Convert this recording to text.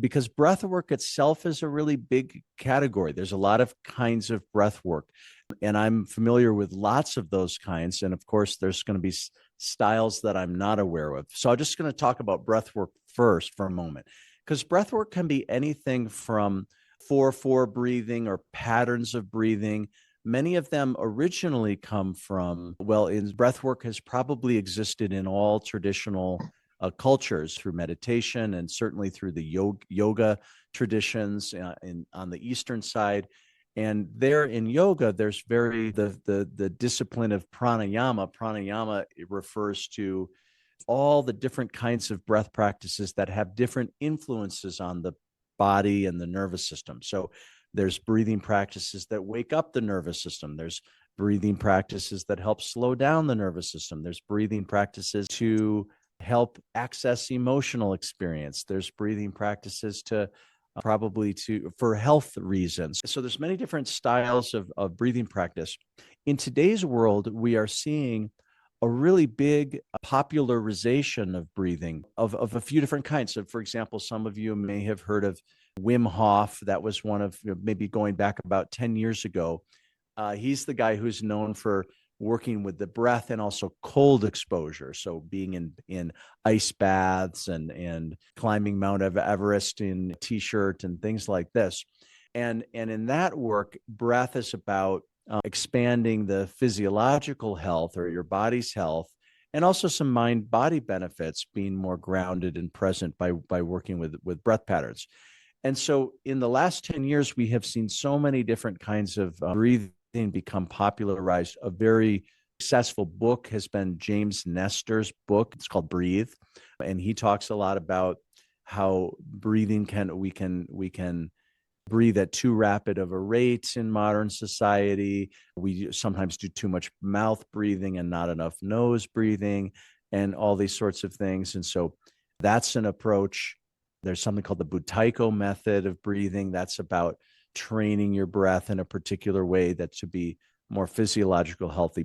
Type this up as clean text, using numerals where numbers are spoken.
because breath work itself is a really big category. There's a lot of kinds of breath work, and I'm familiar with lots of those kinds. And of course, there's going to be styles that I'm not aware of. So I'm just going to talk about breath work first for a moment, because breath work can be anything from 4-4 breathing or patterns of breathing. Many of them originally come from, breath work has probably existed in all traditional cultures through meditation and certainly through the yoga traditions on the Eastern side. And there in yoga, there's the discipline of pranayama. Pranayama, it refers to all the different kinds of breath practices that have different influences on the body and the nervous system. So there's breathing practices that wake up the nervous system. There's breathing practices that help slow down the nervous system. There's breathing practices to help access emotional experience. There's breathing practices to for health reasons. So there's many different styles of breathing practice. In today's world, we are seeing a really big popularization of breathing of a few different kinds. So for example, some of you may have heard of Wim Hof. That was one of, maybe going back about 10 years ago. He's the guy who's known for working with the breath and also cold exposure. So being in ice baths and climbing Mount Everest in a t-shirt and things like this. And in that work, breath is about expanding the physiological health or your body's health, and also some mind-body benefits, being more grounded and present by working with breath patterns. And so in the last 10 years, we have seen so many different kinds of breathing become popularized. A very successful book has been James Nestor's book. It's called Breathe. And he talks a lot about how breathing we can breathe at too rapid of a rate in modern society. We sometimes do too much mouth breathing and not enough nose breathing and all these sorts of things. And so that's an approach. There's something called the Buteyko Method of breathing. That's about training your breath in a particular way that to be more physiological, healthy.